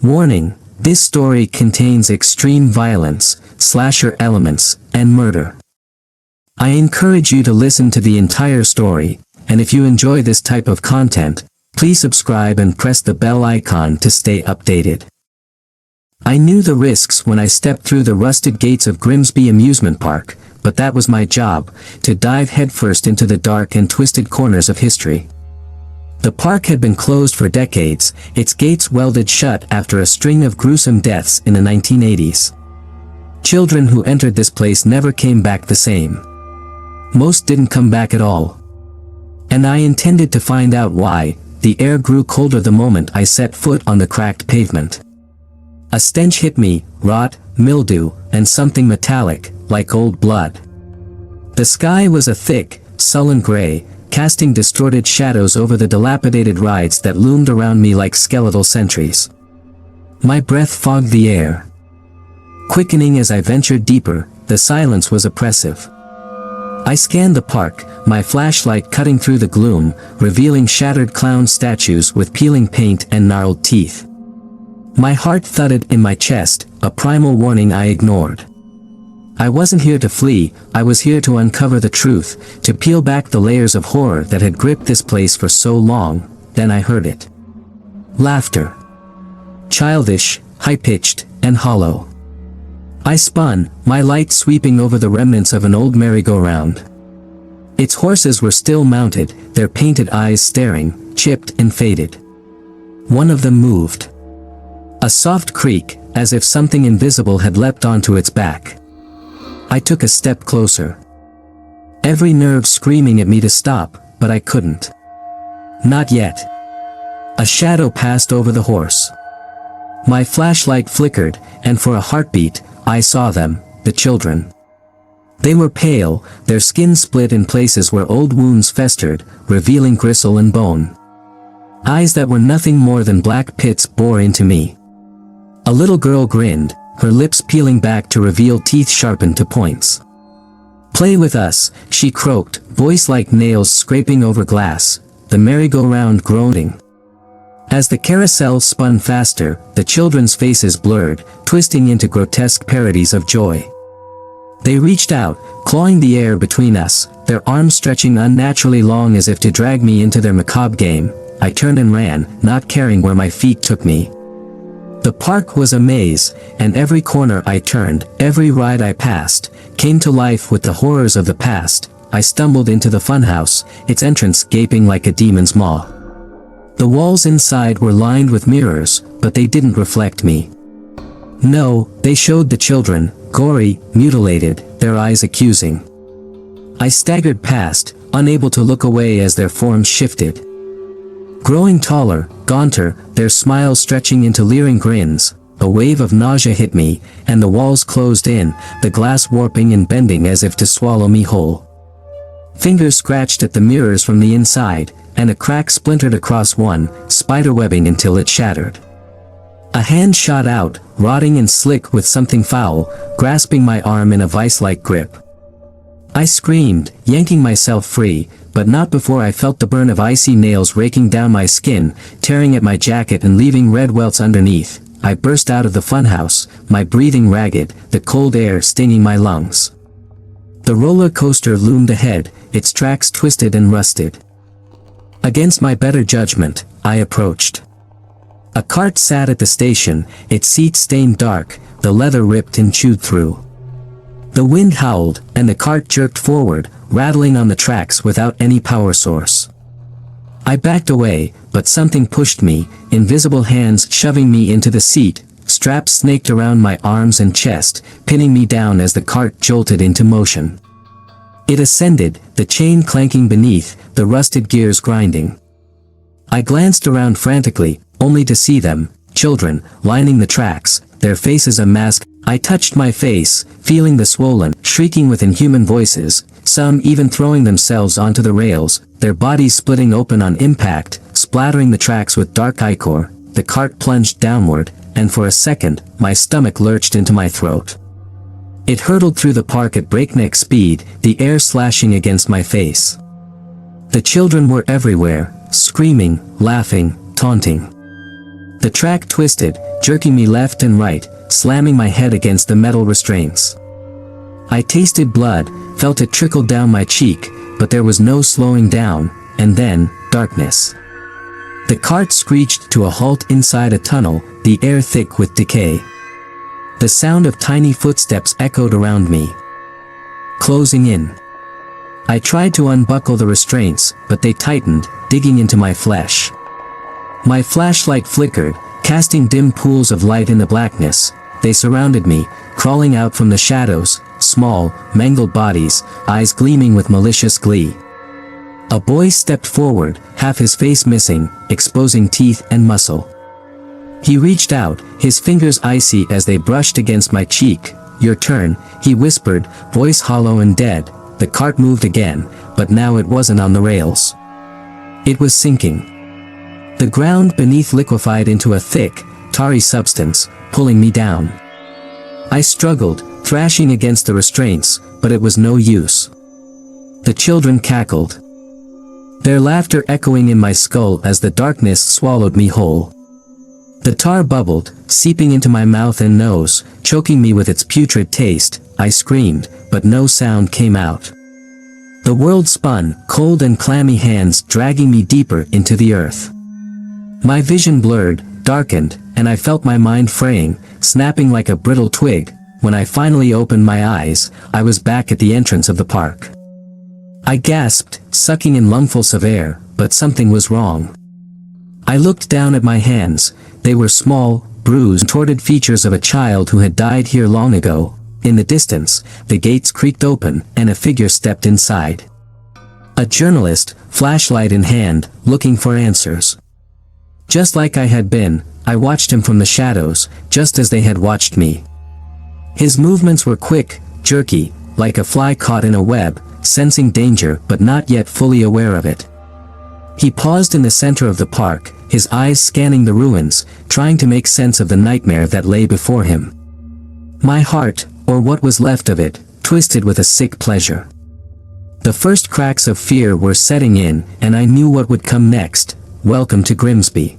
Warning, this story contains extreme violence, slasher elements, and murder. I encourage you to listen to the entire story, and if you enjoy this type of content, please subscribe and press the bell icon to stay updated. I knew the risks when I stepped through the rusted gates of Grimsby Amusement Park, but that was my job, to dive headfirst into the dark and twisted corners of history. The park had been closed for decades, its gates welded shut after a string of gruesome deaths in the 1980s. Children who entered this place never came back the same. Most didn't come back at all. And I intended to find out why. The air grew colder the moment I set foot on the cracked pavement. A stench hit me, rot, mildew, and something metallic, like old blood. The sky was a thick, sullen gray, casting distorted shadows over the dilapidated rides that loomed around me like skeletal sentries. My breath fogged the air. Quickening as I ventured deeper, the silence was oppressive. I scanned the park, my flashlight cutting through the gloom, revealing shattered clown statues with peeling paint and gnarled teeth. My heart thudded in my chest, a primal warning I ignored. I wasn't here to flee, I was here to uncover the truth, to peel back the layers of horror that had gripped this place for so long. Then I heard it. Laughter. Childish, high-pitched, and hollow. I spun, my light sweeping over the remnants of an old merry-go-round. Its horses were still mounted, their painted eyes staring, chipped and faded. One of them moved. A soft creak, as if something invisible had leapt onto its back. I took a step closer. Every nerve screaming at me to stop, but I couldn't. Not yet. A shadow passed over the horse. My flashlight flickered, and for a heartbeat, I saw them, the children. They were pale, their skin split in places where old wounds festered, revealing gristle and bone. Eyes that were nothing more than black pits bored into me. A little girl grinned, her lips peeling back to reveal teeth sharpened to points. "Play with us," she croaked, voice like nails scraping over glass, the merry-go-round groaning. As the carousel spun faster, the children's faces blurred, twisting into grotesque parodies of joy. They reached out, clawing the air between us, their arms stretching unnaturally long as if to drag me into their macabre game. I turned and ran, not caring where my feet took me. The park was a maze, and every corner I turned, every ride I passed, came to life with the horrors of the past. I stumbled into the funhouse, its entrance gaping like a demon's maw. The walls inside were lined with mirrors, but they didn't reflect me. No, they showed the children, gory, mutilated, their eyes accusing. I staggered past, unable to look away as their forms shifted. Growing taller, gaunter, their smiles stretching into leering grins, a wave of nausea hit me, and the walls closed in, the glass warping and bending as if to swallow me whole. Fingers scratched at the mirrors from the inside, and a crack splintered across one, spiderwebbing until it shattered. A hand shot out, rotting and slick with something foul, grasping my arm in a vice-like grip. I screamed, yanking myself free, but not before I felt the burn of icy nails raking down my skin, tearing at my jacket and leaving red welts underneath. I burst out of the funhouse, my breathing ragged, the cold air stinging my lungs. The roller coaster loomed ahead, its tracks twisted and rusted. Against my better judgment, I approached. A cart sat at the station, its seat stained dark, the leather ripped and chewed through. The wind howled, and the cart jerked forward, rattling on the tracks without any power source. I backed away, but something pushed me, invisible hands shoving me into the seat, straps snaked around my arms and chest, pinning me down as the cart jolted into motion. It ascended, the chain clanking beneath, the rusted gears grinding. I glanced around frantically, only to see them, children, lining the tracks, their faces a mask. I touched my face, feeling the swollen, shrieking with inhuman voices, some even throwing themselves onto the rails, their bodies splitting open on impact, splattering the tracks with dark ichor. The cart plunged downward, and for a second, my stomach lurched into my throat. It hurtled through the park at breakneck speed, the air slashing against my face. The children were everywhere, screaming, laughing, taunting. The track twisted, jerking me left and right, slamming my head against the metal restraints. I tasted blood, felt it trickle down my cheek, but there was no slowing down, and then, darkness. The cart screeched to a halt inside a tunnel, the air thick with decay. The sound of tiny footsteps echoed around me, closing in. I tried to unbuckle the restraints, but they tightened, digging into my flesh. My flashlight flickered, casting dim pools of light in the blackness. They surrounded me, crawling out from the shadows, small, mangled bodies, eyes gleaming with malicious glee. A boy stepped forward, half his face missing, exposing teeth and muscle. He reached out, his fingers icy as they brushed against my cheek. "Your turn," he whispered, voice hollow and dead. The cart moved again, but now it wasn't on the rails. It was sinking. The ground beneath liquefied into a thick, tarry substance, pulling me down. I struggled, thrashing against the restraints, but it was no use. The children cackled, their laughter echoing in my skull as the darkness swallowed me whole. The tar bubbled, seeping into my mouth and nose, choking me with its putrid taste. I screamed, but no sound came out. The world spun, cold and clammy hands dragging me deeper into the earth. My vision blurred, darkened, and I felt my mind fraying, snapping like a brittle twig. When I finally opened my eyes, I was back at the entrance of the park. I gasped, sucking in lungfuls of air, but something was wrong. I looked down at my hands. They were small, bruised, contorted features of a child who had died here long ago. In the distance, the gates creaked open, and a figure stepped inside. A journalist, flashlight in hand, looking for answers. Just like I had been, I watched him from the shadows, just as they had watched me. His movements were quick, jerky, like a fly caught in a web, sensing danger but not yet fully aware of it. He paused in the center of the park, his eyes scanning the ruins, trying to make sense of the nightmare that lay before him. My heart, or what was left of it, twisted with a sick pleasure. The first cracks of fear were setting in, and I knew what would come next. "Welcome to Grimsby,"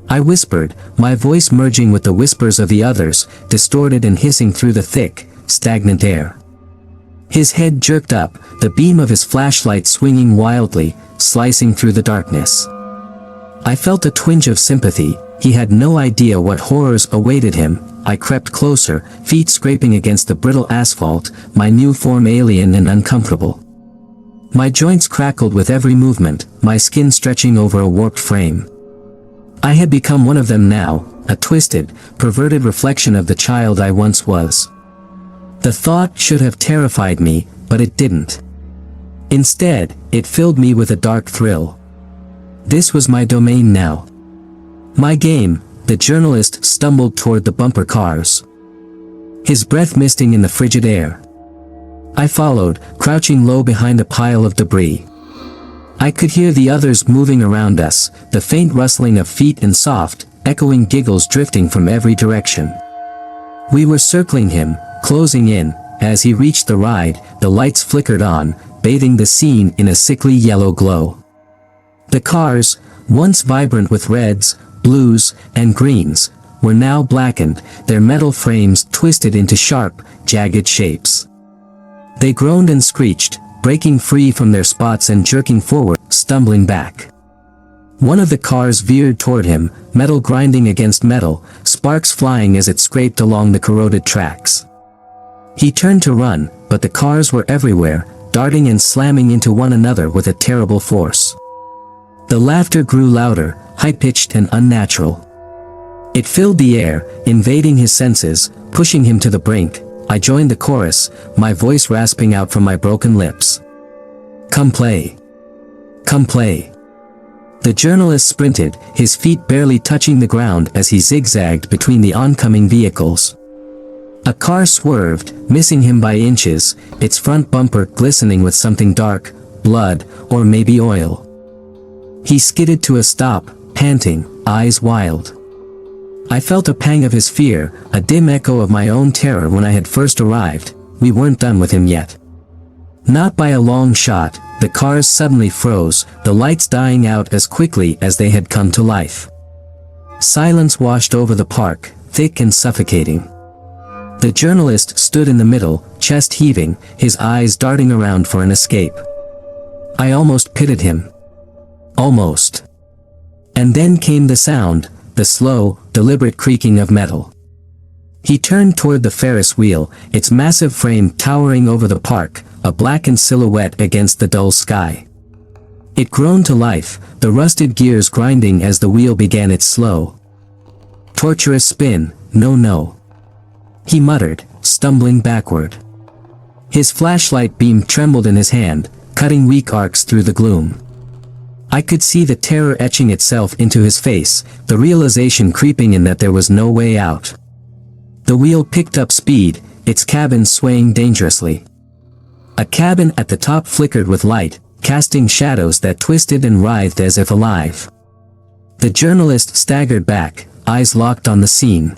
I whispered, my voice merging with the whispers of the others, distorted and hissing through the thick, stagnant air. His head jerked up, the beam of his flashlight swinging wildly, slicing through the darkness. I felt a twinge of sympathy. He had no idea what horrors awaited him. I crept closer, feet scraping against the brittle asphalt, my new form alien and uncomfortable. My joints crackled with every movement, my skin stretching over a warped frame. I had become one of them now, a twisted, perverted reflection of the child I once was. The thought should have terrified me, but it didn't. Instead, it filled me with a dark thrill. This was my domain now. My game. The journalist stumbled toward the bumper cars, his breath misting in the frigid air. I followed, crouching low behind a pile of debris. I could hear the others moving around us, the faint rustling of feet and soft, echoing giggles drifting from every direction. We were circling him, closing in. As he reached the ride, the lights flickered on, bathing the scene in a sickly yellow glow. The cars, once vibrant with reds, blues, and greens, were now blackened, their metal frames twisted into sharp, jagged shapes. They groaned and screeched, breaking free from their spots and jerking forward, stumbling back. One of the cars veered toward him, metal grinding against metal, sparks flying as it scraped along the corroded tracks. He turned to run, but the cars were everywhere, darting and slamming into one another with a terrible force. The laughter grew louder, high-pitched and unnatural. It filled the air, invading his senses, pushing him to the brink. I joined the chorus, my voice rasping out from my broken lips. "Come play. Come play." The journalist sprinted, his feet barely touching the ground as he zigzagged between the oncoming vehicles. A car swerved, missing him by inches, its front bumper glistening with something dark, blood, or maybe oil. He skidded to a stop, panting, eyes wild. I felt a pang of his fear, a dim echo of my own terror when I had first arrived. We weren't done with him yet. Not by a long shot. The cars suddenly froze, the lights dying out as quickly as they had come to life. Silence washed over the park, thick and suffocating. The journalist stood in the middle, chest heaving, his eyes darting around for an escape. I almost pitied him. Almost. And then came the sound, the slow, deliberate creaking of metal. He turned toward the Ferris wheel, its massive frame towering over the park, a blackened silhouette against the dull sky. It groaned to life, the rusted gears grinding as the wheel began its slow, torturous spin. No. He muttered, stumbling backward. His flashlight beam trembled in his hand, cutting weak arcs through the gloom. I could see the terror etching itself into his face, the realization creeping in that there was no way out. The wheel picked up speed, its cabin swaying dangerously. A cabin at the top flickered with light, casting shadows that twisted and writhed as if alive. The journalist staggered back, eyes locked on the scene.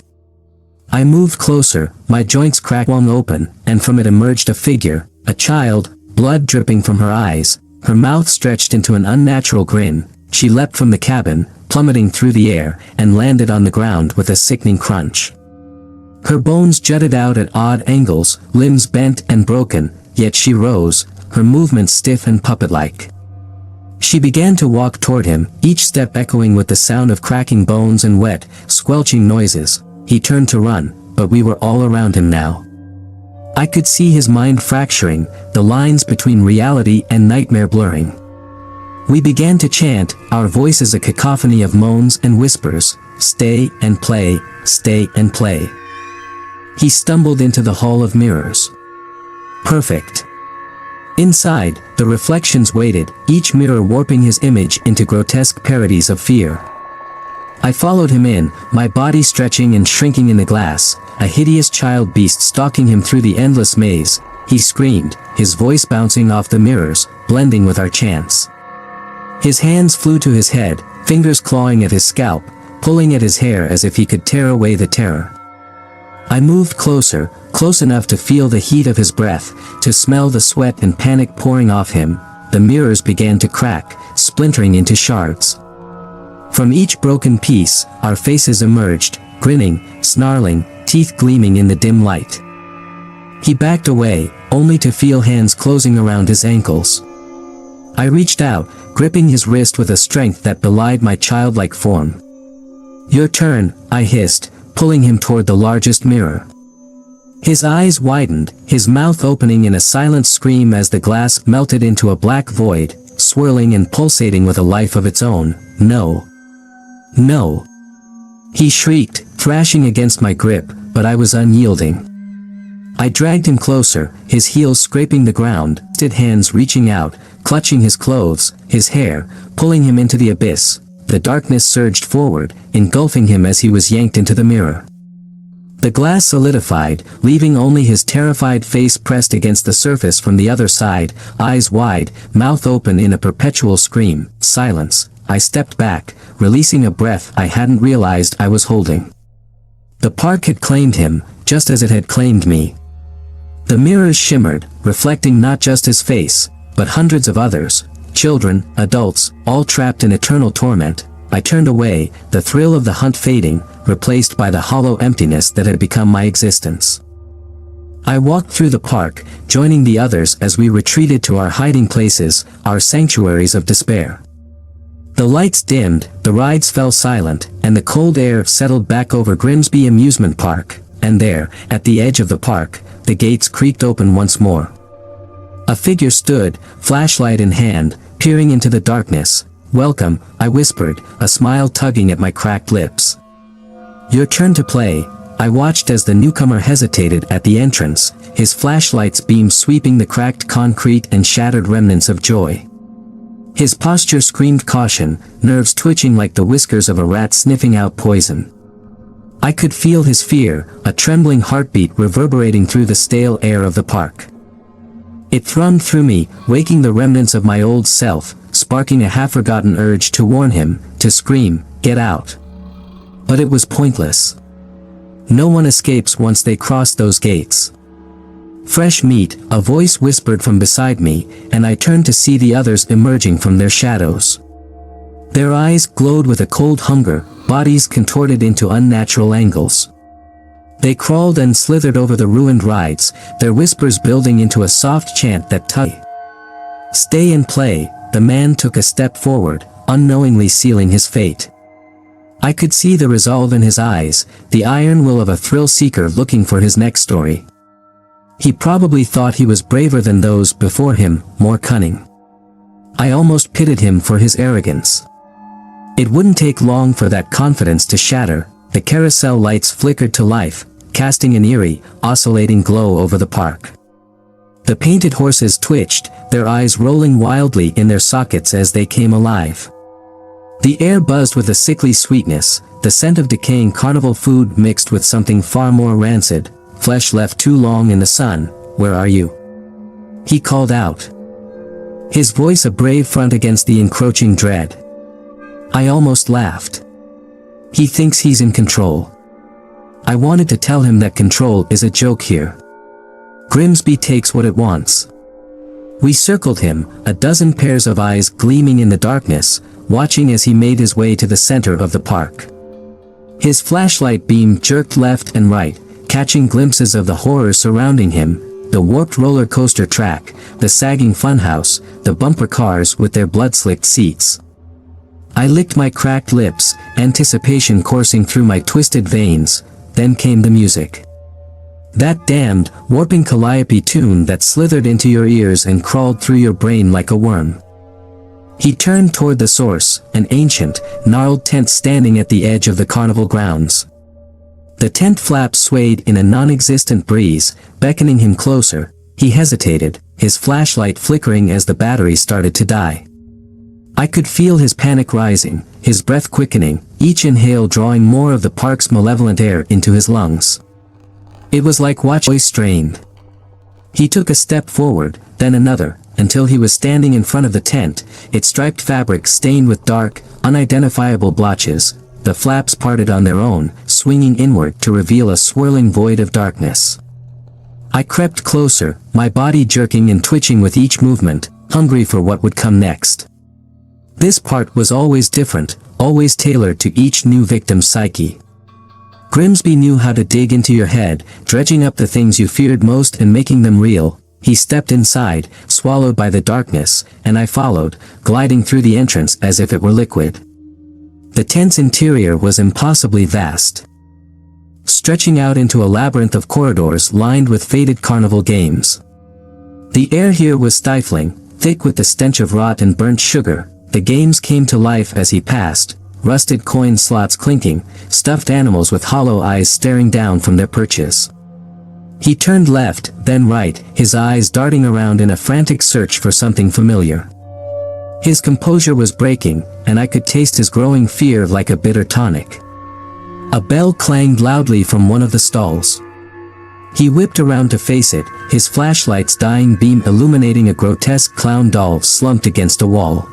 I moved closer, my joints cracked swung open, and from it emerged a figure, a child, blood dripping from her eyes, her mouth stretched into an unnatural grin. She leapt from the cabin, plummeting through the air, and landed on the ground with a sickening crunch. Her bones jutted out at odd angles, limbs bent and broken, yet she rose, her movements stiff and puppet-like. She began to walk toward him, each step echoing with the sound of cracking bones and wet, squelching noises. He turned to run, but we were all around him now. I could see his mind fracturing, the lines between reality and nightmare blurring. We began to chant, our voices a cacophony of moans and whispers, "Stay and play, stay and play." He stumbled into the hall of mirrors. Perfect. Inside, the reflections waited, each mirror warping his image into grotesque parodies of fear. I followed him in, my body stretching and shrinking in the glass, a hideous child beast stalking him through the endless maze. He screamed, his voice bouncing off the mirrors, blending with our chants. His hands flew to his head, fingers clawing at his scalp, pulling at his hair as if he could tear away the terror. I moved closer, close enough to feel the heat of his breath, to smell the sweat and panic pouring off him. The mirrors began to crack, splintering into shards. From each broken piece, our faces emerged, grinning, snarling, teeth gleaming in the dim light. He backed away, only to feel hands closing around his ankles. I reached out, gripping his wrist with a strength that belied my childlike form. "Your turn," I hissed, pulling him toward the largest mirror. His eyes widened, his mouth opening in a silent scream as the glass melted into a black void, swirling and pulsating with a life of its own. "No. No." He shrieked, thrashing against my grip, but I was unyielding. I dragged him closer, his heels scraping the ground, hands reaching out, clutching his clothes, his hair, pulling him into the abyss. The darkness surged forward, engulfing him as he was yanked into the mirror. The glass solidified, leaving only his terrified face pressed against the surface from the other side, eyes wide, mouth open in a perpetual scream. Silence. I stepped back, releasing a breath I hadn't realized I was holding. The park had claimed him, just as it had claimed me. The mirrors shimmered, reflecting not just his face, but hundreds of others, children, adults, all trapped in eternal torment. I turned away, the thrill of the hunt fading, replaced by the hollow emptiness that had become my existence. I walked through the park, joining the others as we retreated to our hiding places, our sanctuaries of despair. The lights dimmed, the rides fell silent, and the cold air settled back over Grimsby Amusement Park. And there, at the edge of the park, the gates creaked open once more. A figure stood, flashlight in hand, peering into the darkness. "Welcome," I whispered, a smile tugging at my cracked lips. "Your turn to play." I watched as the newcomer hesitated at the entrance, his flashlight's beam sweeping the cracked concrete and shattered remnants of joy. His posture screamed caution, nerves twitching like the whiskers of a rat sniffing out poison. I could feel his fear, a trembling heartbeat reverberating through the stale air of the park. It thrummed through me, waking the remnants of my old self, sparking a half-forgotten urge to warn him, to scream, "Get out!" But it was pointless. No one escapes once they cross those gates. "Fresh meat," a voice whispered from beside me, and I turned to see the others emerging from their shadows. Their eyes glowed with a cold hunger, bodies contorted into unnatural angles. They crawled and slithered over the ruined rides, their whispers building into a soft chant that tugged. Stay and play, the man took a step forward, unknowingly sealing his fate. I could see the resolve in his eyes, the iron will of a thrill-seeker looking for his next story. He probably thought he was braver than those before him, more cunning. I almost pitied him for his arrogance. It wouldn't take long for that confidence to shatter. The carousel lights flickered to life, casting an eerie, oscillating glow over the park. The painted horses twitched, their eyes rolling wildly in their sockets as they came alive. The air buzzed with a sickly sweetness, the scent of decaying carnival food mixed with something far more rancid, flesh left too long in the sun. Where are you? He called out. His voice a brave front against the encroaching dread. I almost laughed. He thinks he's in control. I wanted to tell him that control is a joke here. Grimsby takes what it wants. We circled him, a dozen pairs of eyes gleaming in the darkness, watching as he made his way to the center of the park. His flashlight beam jerked left and right, catching glimpses of the horror surrounding him, the warped roller coaster track, the sagging funhouse, the bumper cars with their blood-slicked seats. I licked my cracked lips, anticipation coursing through my twisted veins. Then came the music. That damned, warping calliope tune that slithered into your ears and crawled through your brain like a worm. He turned toward the source, an ancient, gnarled tent standing at the edge of the carnival grounds. The tent flaps swayed in a non-existent breeze, beckoning him closer. He hesitated, his flashlight flickering as the battery started to die. I could feel his panic rising, his breath quickening, each inhale drawing more of the park's malevolent air into his lungs. It was like watching strained. He took a step forward, then another, until he was standing in front of the tent, its striped fabric stained with dark, unidentifiable blotches. The flaps parted on their own, swinging inward to reveal a swirling void of darkness. I crept closer, my body jerking and twitching with each movement, hungry for what would come next. This part was always different, always tailored to each new victim's psyche. Grimsby knew how to dig into your head, dredging up the things you feared most and making them real. He stepped inside, swallowed by the darkness, and I followed, gliding through the entrance as if it were liquid. The tent's interior was impossibly vast, stretching out into a labyrinth of corridors lined with faded carnival games. The air here was stifling, thick with the stench of rot and burnt sugar. The games came to life as he passed, rusted coin slots clinking, stuffed animals with hollow eyes staring down from their perches. He turned left, then right, his eyes darting around in a frantic search for something familiar. His composure was breaking, and I could taste his growing fear like a bitter tonic. A bell clanged loudly from one of the stalls. He whipped around to face it, his flashlight's dying beam illuminating a grotesque clown doll slumped against a wall.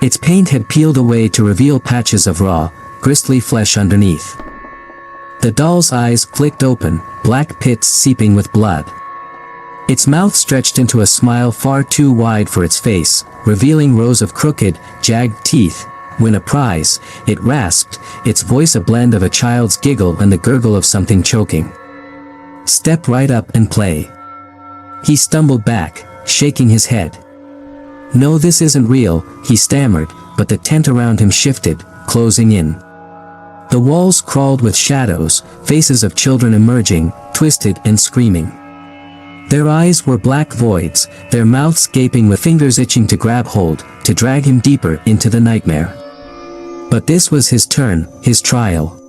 Its paint had peeled away to reveal patches of raw, gristly flesh underneath. The doll's eyes flicked open, black pits seeping with blood. Its mouth stretched into a smile far too wide for its face, revealing rows of crooked, jagged teeth. Win a prize, it rasped, its voice a blend of a child's giggle and the gurgle of something choking. Step right up and play. He stumbled back, shaking his head. No, this isn't real, he stammered, but the tent around him shifted, closing in. The walls crawled with shadows, faces of children emerging, twisted and screaming. Their eyes were black voids, their mouths gaping with fingers itching to grab hold, to drag him deeper into the nightmare. But this was his turn, his trial.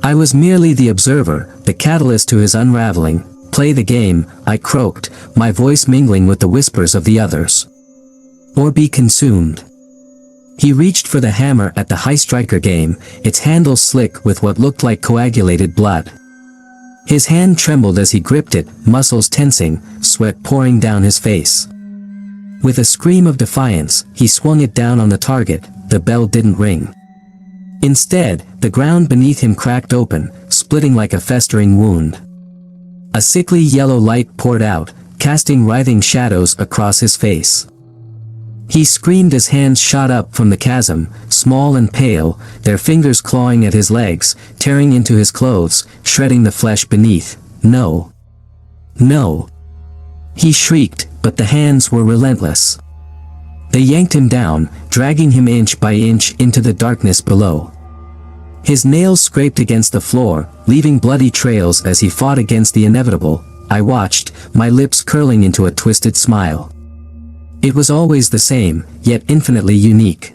I was merely the observer, the catalyst to his unraveling. Play the game, I croaked, my voice mingling with the whispers of the others. Or be consumed. He reached for the hammer at the high striker game, its handle slick with what looked like coagulated blood. His hand trembled as he gripped it, muscles tensing, sweat pouring down his face. With a scream of defiance, he swung it down on the target. The bell didn't ring. Instead, the ground beneath him cracked open, splitting like a festering wound. A sickly yellow light poured out, casting writhing shadows across his face. He screamed as hands shot up from the chasm, small and pale, their fingers clawing at his legs, tearing into his clothes, shredding the flesh beneath. No. No. He shrieked, but the hands were relentless. They yanked him down, dragging him inch by inch into the darkness below. His nails scraped against the floor, leaving bloody trails as he fought against the inevitable. I watched, my lips curling into a twisted smile. It was always the same, yet infinitely unique.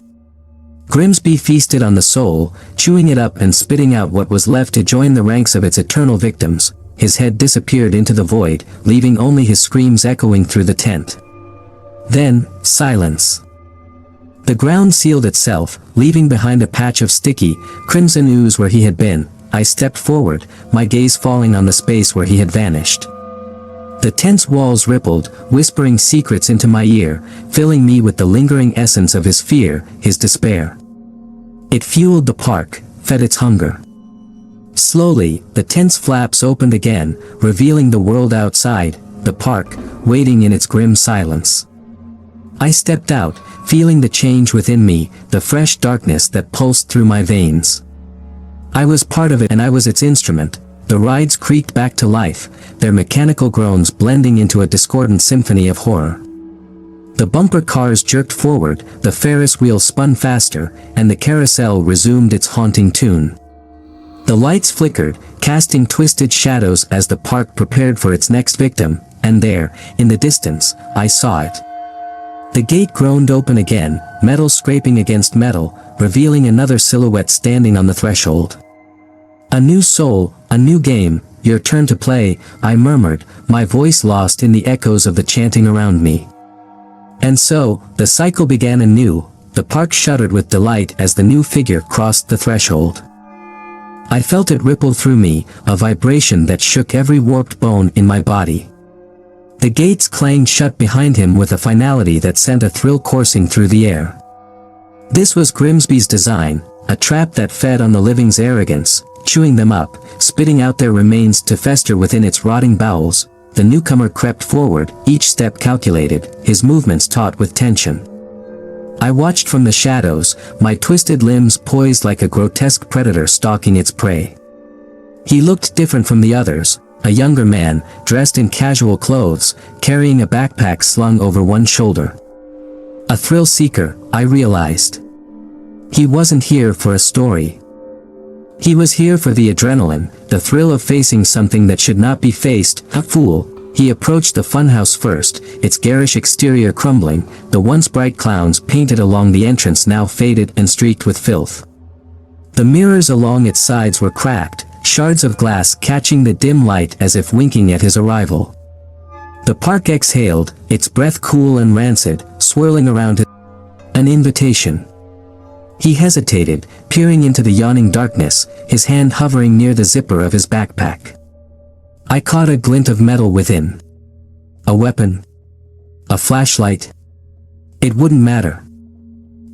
Grimsby feasted on the soul, chewing it up and spitting out what was left to join the ranks of its eternal victims. His head disappeared into the void, leaving only his screams echoing through the tent. Then, silence. The ground sealed itself, leaving behind a patch of sticky, crimson ooze where he had been. I stepped forward, my gaze falling on the space where he had vanished. The tent's walls rippled, whispering secrets into my ear, filling me with the lingering essence of his fear, his despair. It fueled the park, fed its hunger. Slowly, the tent's flaps opened again, revealing the world outside, the park, waiting in its grim silence. I stepped out, feeling the change within me, the fresh darkness that pulsed through my veins. I was part of it and I was its instrument. The rides creaked back to life, their mechanical groans blending into a discordant symphony of horror. The bumper cars jerked forward, the Ferris wheel spun faster, and the carousel resumed its haunting tune. The lights flickered, casting twisted shadows as the park prepared for its next victim, and there, in the distance, I saw it. The gate groaned open again, metal scraping against metal, revealing another silhouette standing on the threshold. "A new soul, a new game, your turn to play," I murmured, my voice lost in the echoes of the chanting around me. And so, the cycle began anew. The park shuddered with delight as the new figure crossed the threshold. I felt it ripple through me, a vibration that shook every warped bone in my body. The gates clanged shut behind him with a finality that sent a thrill coursing through the air. This was Grimsby's design, a trap that fed on the living's arrogance, chewing them up, spitting out their remains to fester within its rotting bowels. The newcomer crept forward, each step calculated, his movements taut with tension. I watched from the shadows, my twisted limbs poised like a grotesque predator stalking its prey. He looked different from the others, a younger man, dressed in casual clothes, carrying a backpack slung over one shoulder. A thrill seeker, I realized. He wasn't here for a story. He was here for the adrenaline, the thrill of facing something that should not be faced. A fool. He approached the funhouse first, its garish exterior crumbling, the once bright clowns painted along the entrance now faded and streaked with filth. The mirrors along its sides were cracked, shards of glass catching the dim light as if winking at his arrival. The park exhaled, its breath cool and rancid, swirling around it. An invitation. He hesitated, peering into the yawning darkness, his hand hovering near the zipper of his backpack. I caught a glint of metal within. A weapon? A flashlight? It wouldn't matter.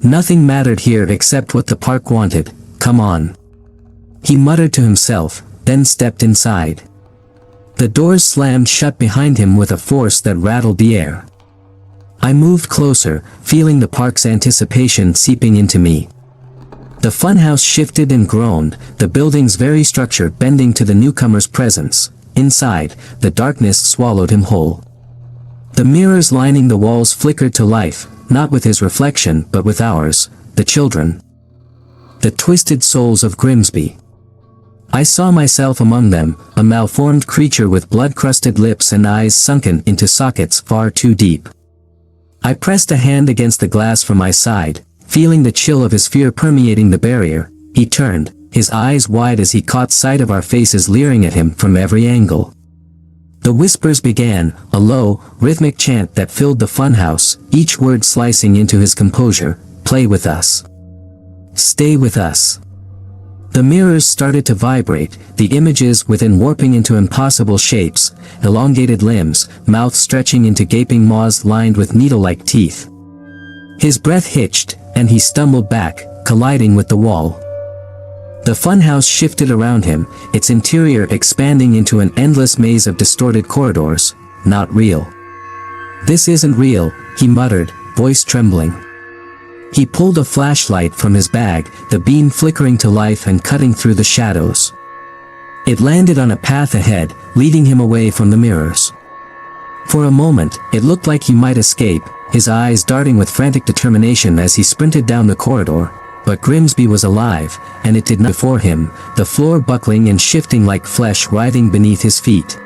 Nothing mattered here except what the park wanted. Come on. He muttered to himself, then stepped inside. The doors slammed shut behind him with a force that rattled the air. I moved closer, feeling the park's anticipation seeping into me. The funhouse shifted and groaned, the building's very structure bending to the newcomer's presence. Inside, the darkness swallowed him whole. The mirrors lining the walls flickered to life, not with his reflection but with ours, the children. The twisted souls of Grimsby. I saw myself among them, a malformed creature with blood-crusted lips and eyes sunken into sockets far too deep. I pressed a hand against the glass from my side, feeling the chill of his fear permeating the barrier. He turned, his eyes wide as he caught sight of our faces leering at him from every angle. The whispers began, a low, rhythmic chant that filled the funhouse, each word slicing into his composure. Play with us. Stay with us. The mirrors started to vibrate, the images within warping into impossible shapes, elongated limbs, mouth stretching into gaping maws lined with needle-like teeth. His breath hitched, and he stumbled back, colliding with the wall. The funhouse shifted around him, its interior expanding into an endless maze of distorted corridors. Not real. This isn't real, he muttered, voice trembling. He pulled a flashlight from his bag, the beam flickering to life and cutting through the shadows. It landed on a path ahead, leading him away from the mirrors. For a moment, it looked like he might escape, his eyes darting with frantic determination as he sprinted down the corridor, but Grimsby was alive, and it did not before him, the floor buckling and shifting like flesh writhing beneath his feet.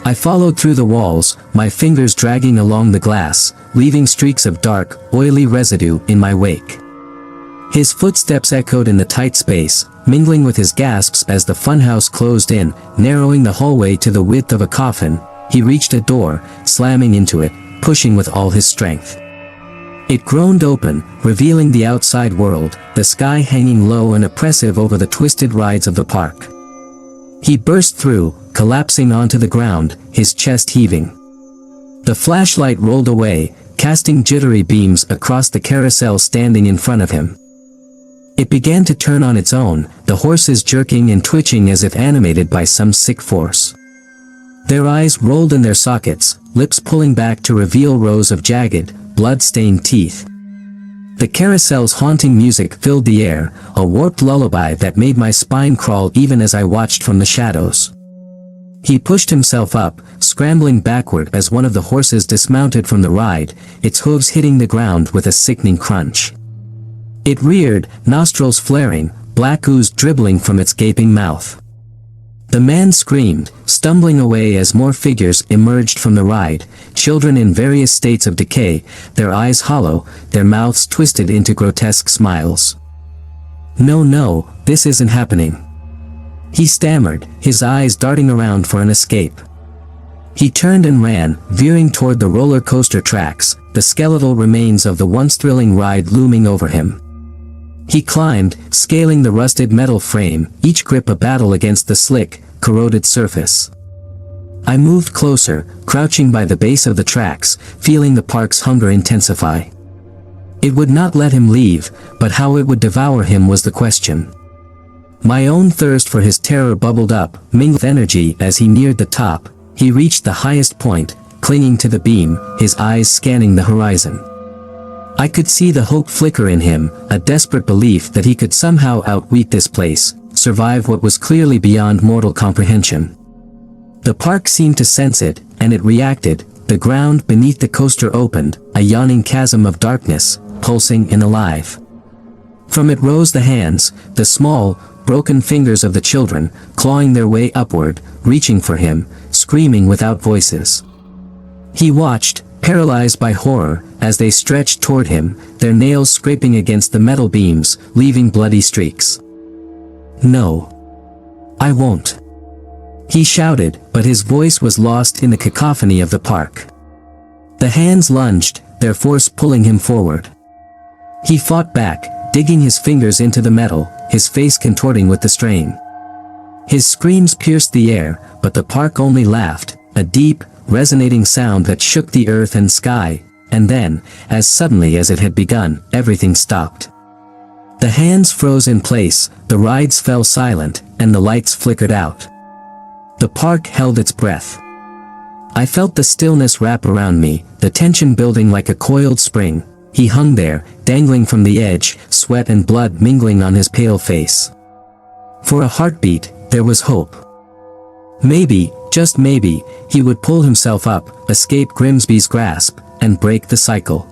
I followed through the walls, my fingers dragging along the glass, leaving streaks of dark, oily residue in my wake. His footsteps echoed in the tight space, mingling with his gasps as the funhouse closed in, narrowing the hallway to the width of a coffin. He reached a door, slamming into it, pushing with all his strength. It groaned open, revealing the outside world, the sky hanging low and oppressive over the twisted rides of the park. He burst through, collapsing onto the ground, his chest heaving. The flashlight rolled away, casting jittery beams across the carousel standing in front of him. It began to turn on its own, the horses jerking and twitching as if animated by some sick force. Their eyes rolled in their sockets, lips pulling back to reveal rows of jagged, blood-stained teeth. The carousel's haunting music filled the air, a warped lullaby that made my spine crawl even as I watched from the shadows. He pushed himself up, scrambling backward as one of the horses dismounted from the ride, its hooves hitting the ground with a sickening crunch. It reared, nostrils flaring, black ooze dribbling from its gaping mouth. The man screamed, stumbling away as more figures emerged from the ride, children in various states of decay, their eyes hollow, their mouths twisted into grotesque smiles. No, this isn't happening. He stammered, his eyes darting around for an escape. He turned and ran, veering toward the roller coaster tracks, the skeletal remains of the once thrilling ride looming over him. He climbed, scaling the rusted metal frame, each grip a battle against the slick, corroded surface. I moved closer, crouching by the base of the tracks, feeling the park's hunger intensify. It would not let him leave, but how it would devour him was the question. My own thirst for his terror bubbled up, mingled with energy as he neared the top. He reached the highest point, clinging to the beam, his eyes scanning the horizon. I could see the hope flicker in him, a desperate belief that he could somehow outwit this place, survive what was clearly beyond mortal comprehension. The park seemed to sense it, and it reacted. The ground beneath the coaster opened, a yawning chasm of darkness, pulsing and alive. From it rose the hands, the small, broken fingers of the children, clawing their way upward, reaching for him, screaming without voices. He watched, paralyzed by horror, as they stretched toward him, their nails scraping against the metal beams, leaving bloody streaks. No. I won't. He shouted, but his voice was lost in the cacophony of the park. The hands lunged, their force pulling him forward. He fought back, digging his fingers into the metal, his face contorting with the strain. His screams pierced the air, but the park only laughed, a deep, resonating sound that shook the earth and sky, and then, as suddenly as it had begun, everything stopped. The hands froze in place, the rides fell silent, and the lights flickered out. The park held its breath. I felt the stillness wrap around me, the tension building like a coiled spring. He hung there, dangling from the edge, sweat and blood mingling on his pale face. For a heartbeat, there was hope. Maybe, just maybe, he would pull himself up, escape Grimsby's grasp, and break the cycle.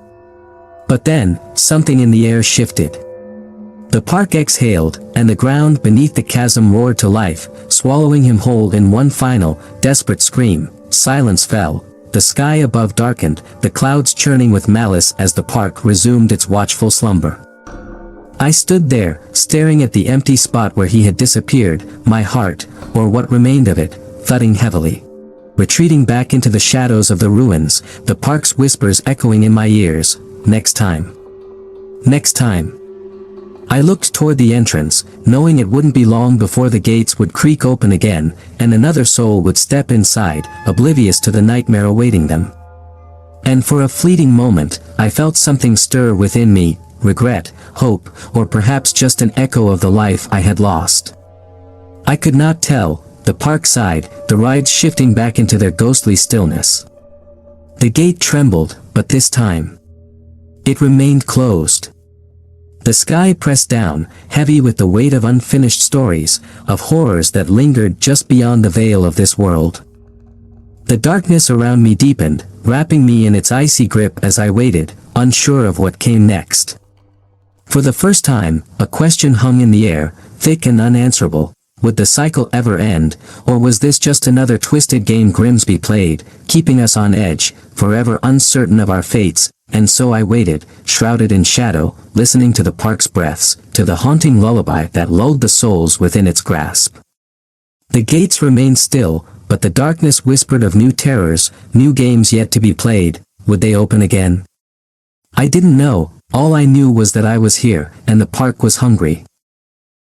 But then, something in the air shifted. The park exhaled, and the ground beneath the chasm roared to life, swallowing him whole in one final, desperate scream. Silence fell, the sky above darkened, the clouds churning with malice as the park resumed its watchful slumber. I stood there, staring at the empty spot where he had disappeared, my heart, or what remained of it, thudding heavily. Retreating back into the shadows of the ruins, the park's whispers echoing in my ears. Next time. Next time. I looked toward the entrance, knowing it wouldn't be long before the gates would creak open again, and another soul would step inside, oblivious to the nightmare awaiting them. And for a fleeting moment, I felt something stir within me, regret, hope, or perhaps just an echo of the life I had lost. I could not tell. The park sighed, the rides shifting back into their ghostly stillness. The gate trembled, but this time. It remained closed. The sky pressed down, heavy with the weight of unfinished stories, of horrors that lingered just beyond the veil of this world. The darkness around me deepened, wrapping me in its icy grip as I waited, unsure of what came next. For the first time, a question hung in the air, thick and unanswerable. Would the cycle ever end, or was this just another twisted game Grimsby played, keeping us on edge, forever uncertain of our fates? And so I waited, shrouded in shadow, listening to the park's breaths, to the haunting lullaby that lulled the souls within its grasp. The gates remained still, but the darkness whispered of new terrors, new games yet to be played. Would they open again? I didn't know. All I knew was that I was here, and the park was hungry.